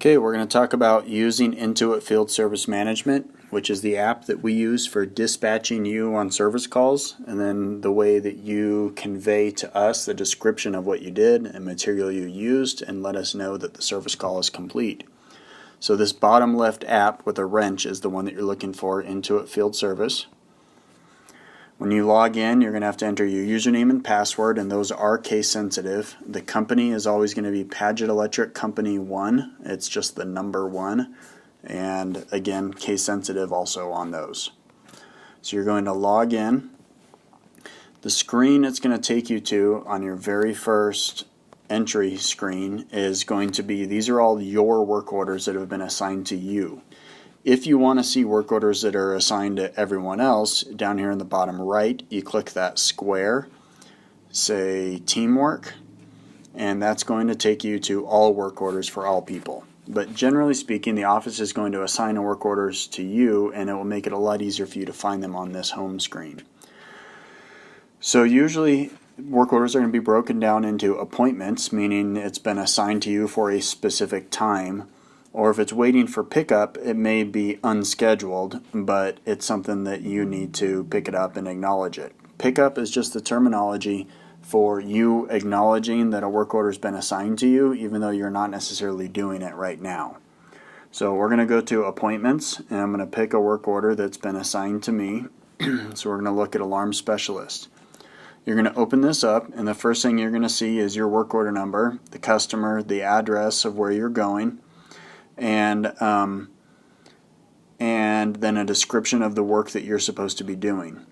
Okay, we're going to talk about using Intuit Field Service Management, which is the app that we use for dispatching you on service calls, and then the way that you convey to us the description of what you did and material you used and let us know that the service call is complete. So this bottom left app with a wrench is the one that you're looking for, Intuit Field Service. When you log in, you're going to have to enter your username and password, and those are case sensitive. The company is always going to be Padgett Electric Company 1. It's just the number 1. And again, case sensitive also on those. So you're going to log in. The screen it's going to take you to on your very first entry screen is going to be, these are all your work orders that have been assigned to you. If you want to see work orders that are assigned to everyone else, down here in the bottom right, you click that square, say teamwork, and that's going to take you to all work orders for all people. But generally speaking, the office is going to assign work orders to you, and it will make it a lot easier for you to find them on this home screen. So usually work orders are going to be broken down into appointments, meaning it's been assigned to you for a specific time. Or if it's waiting for pickup, it may be unscheduled, but it's something that you need to pick it up and acknowledge it. Pickup is just the terminology for you acknowledging that a work order has been assigned to you, even though you're not necessarily doing it right now. So we're going to go to appointments, and I'm going to pick a work order that's been assigned to me. So we're going to look at alarm specialist. You're going to open this up, and the first thing you're going to see is your work order number, the customer, the address of where you're going, and then a description of the work that you're supposed to be doing.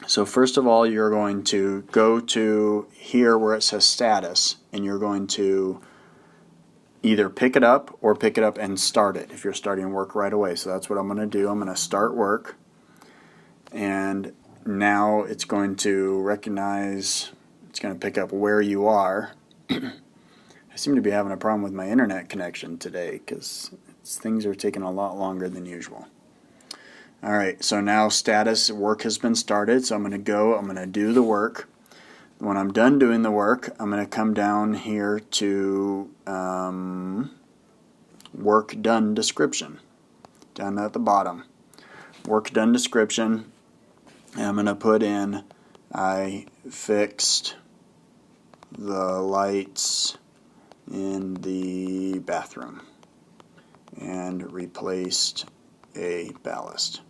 So first of all, you're going to go to here where it says status, and you're going to either pick it up or pick it up and start it if you're starting work right away. So that's what I'm going to do. I'm going to start work, and now it's going to recognize, it's going to pick up where you are. I seem to be having a problem with my internet connection today because things are taking a lot longer than usual. Alright, so now status, work has been started, so I'm going to do the work. When I'm done doing the work, I'm going to come down here to work done description, down at the bottom. Work done description, and I'm going to put in, I fixed the lights in the bathroom and replaced a ballast.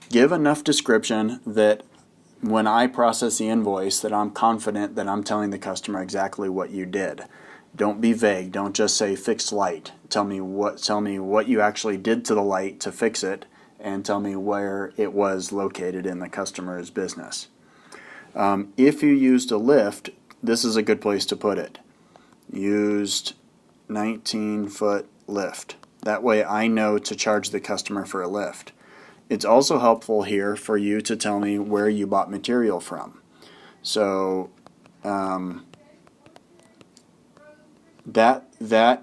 Give enough description that when I process the invoice that I'm confident that I'm telling the customer exactly what you did. Don't be vague. Don't just say fixed light. Tell me what you actually did to the light to fix it, and tell me where it was located in the customer's business. If you used a lift, this is a good place to put it. Used 19-foot lift. That way I know to charge the customer for a lift. It's also helpful here for you to tell me where you bought material from. So that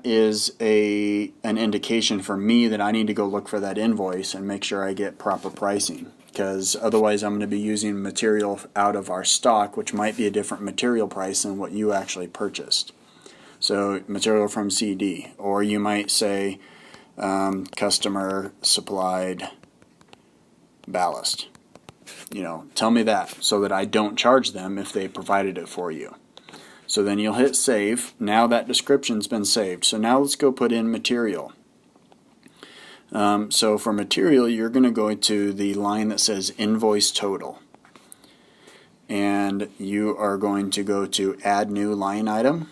is an indication for me that I need to go look for that invoice and make sure I get proper pricing, because otherwise I'm going to be using material out of our stock, which might be a different material price than what you actually purchased. So material from CD, or you might say customer supplied ballast. Tell me that so that I don't charge them if they provided it for you. So then you'll hit save. Now that description's been saved. So now let's go put in material. So for material, you're going to go to the line that says invoice total. And you are going to go to add new line item.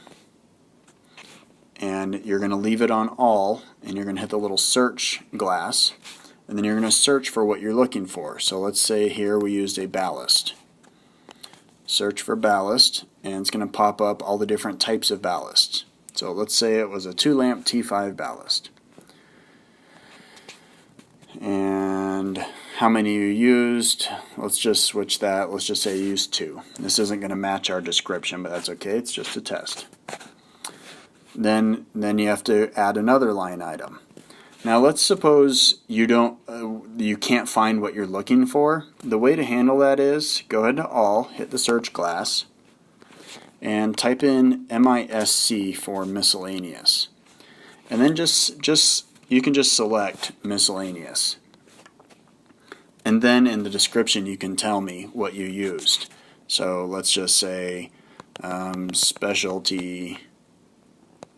And you're going to leave it on all, and you're going to hit the little search glass, and then you're going to search for what you're looking for. So let's say here we used a ballast. Search for ballast, and it's going to pop up all the different types of ballasts. So let's say it was a 2-lamp T5 ballast. And how many you used, let's just switch that. Let's just say you used 2. This isn't going to match our description, but that's okay. It's just a test. Then you have to add another line item. Now let's suppose you can't find what you're looking for. The way to handle that is go ahead to all, hit the search glass, and type in MISC for miscellaneous. and then you can just select miscellaneous. And then in the description you can tell me what you used. So let's just say specialty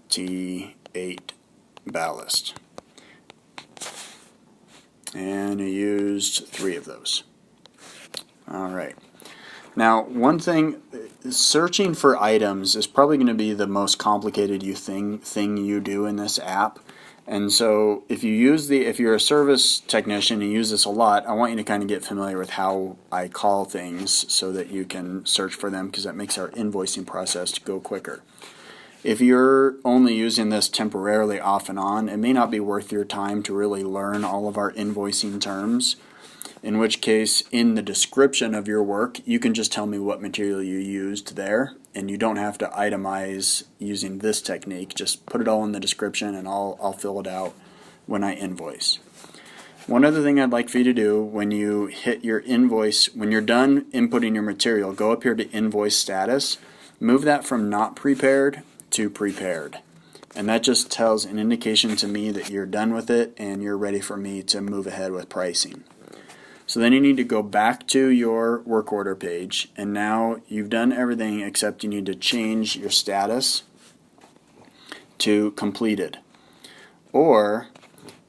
T8 ballast. And you used 3 of those. Alright. Now, one thing, searching for items is probably going to be the most complicated thing you do in this app. And so if you're a service technician and use this a lot, I want you to kind of get familiar with how I call things so that you can search for them, because that makes our invoicing process go quicker. If you're only using this temporarily off and on, it may not be worth your time to really learn all of our invoicing terms, in which case in the description of your work you can just tell me what material you used there, and you don't have to itemize using this technique. Just put it all in the description and I'll fill it out when I invoice. One other thing I'd like for you to do when you hit your invoice, when you're done inputting your material, go up here to invoice status, move that from not prepared to prepared. And that just tells an indication to me that you're done with it and you're ready for me to move ahead with pricing. So then you need to go back to your work order page, and now you've done everything except you need to change your status to completed. Or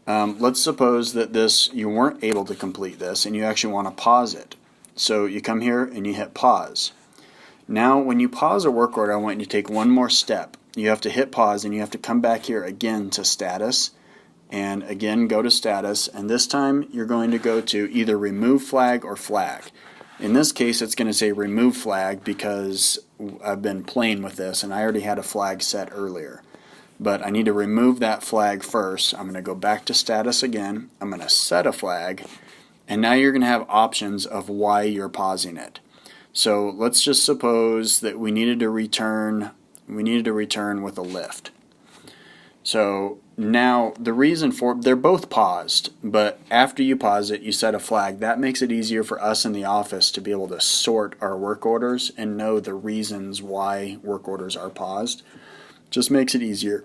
let's suppose that you weren't able to complete this and you actually want to pause it. So you come here and you hit pause. Now when you pause a work order, I want you to take one more step. You have to hit pause and you have to come back here again to status, and again go to status, and this time you're going to go to either remove flag or flag. In this case it's going to say remove flag because I've been playing with this and I already had a flag set earlier. But I need to remove that flag first. I'm going to go back to status again. I'm going to set a flag, and now you're going to have options of why you're pausing it. So let's just suppose that we needed to return with a lift. So now the reason they're both paused, but after you pause it, you set a flag. That makes it easier for us in the office to be able to sort our work orders and know the reasons why work orders are paused. Just makes it easier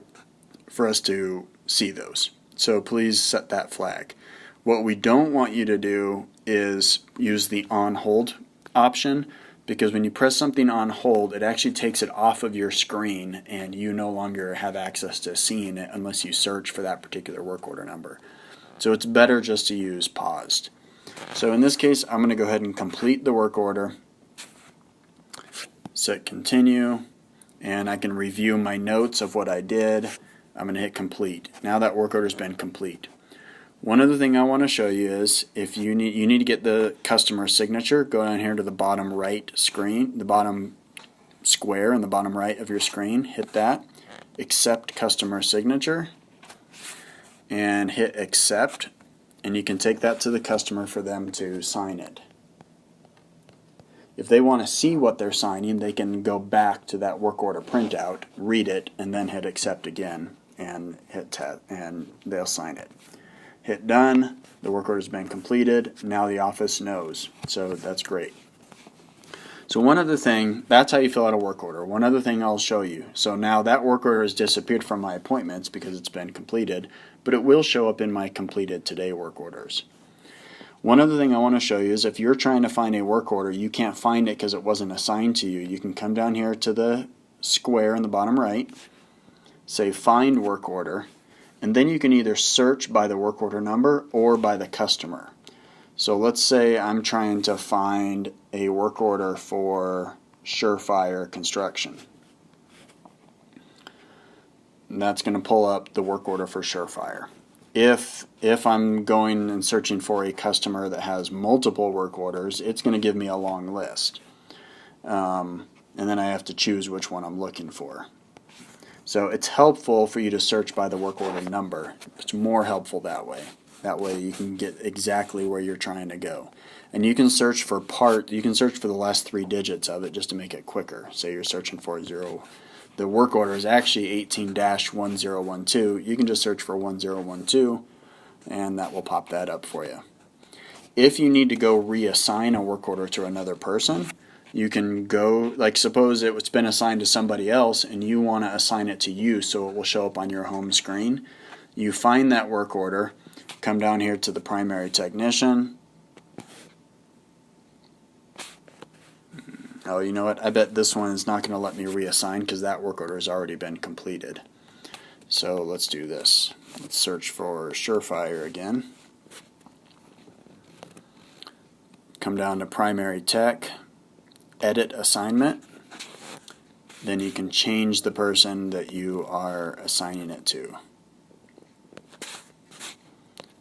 for us to see those. So please set that flag. What we don't want you to do is use the on hold option, because when you press something on hold, it actually takes it off of your screen and you no longer have access to seeing it unless you search for that particular work order number. So it's better just to use paused. So in this case, I'm going to go ahead and complete the work order. Set continue, and I can review my notes of what I did. I'm going to hit complete. Now that work order has been complete. One other thing I want to show you is if you need to get the customer signature, go down here to the bottom right screen, the bottom square in the bottom right of your screen, hit that, accept customer signature, and hit accept, and you can take that to the customer for them to sign it. If they want to see what they're signing, they can go back to that work order printout, read it, and then hit accept again and hit and they'll sign it. Hit done. The work order has been completed. Now the office knows. So that's great. So one other thing, that's how you fill out a work order. One other thing I'll show you. So now that work order has disappeared from my appointments because it's been completed, but it will show up in my completed today work orders. One other thing I want to show you is if you're trying to find a work order, you can't find it because it wasn't assigned to you. You can come down here to the square in the bottom right, say find work order, and then you can either search by the work order number or by the customer. So let's say I'm trying to find a work order for Surefire Construction. And that's going to pull up the work order for Surefire. If I'm going and searching for a customer that has multiple work orders, it's going to give me a long list. And then I have to choose which one I'm looking for. So it's helpful for you to search by the work order number. It's more helpful that way. That way you can get exactly where you're trying to go. And you can search for the last 3 digits of it just to make it quicker. Say you're searching for 0. The work order is actually 18-1012. You can just search for 1012 and that will pop that up for you. If you need to go reassign a work order to another person, You can go, like suppose it's been assigned to somebody else and you want to assign it to you so it will show up on your home screen. You find that work order, come down here to the primary technician. Oh, you know what? I bet this one is not going to let me reassign because that work order has already been completed. So let's do this. Let's search for Surefire again. Come down to primary tech, edit assignment. Then you can change the person that you are assigning it to.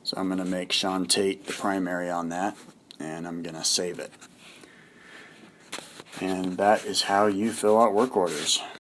So I'm going to make Sean Tate the primary on that, and I'm going to save it. And that is how you fill out work orders.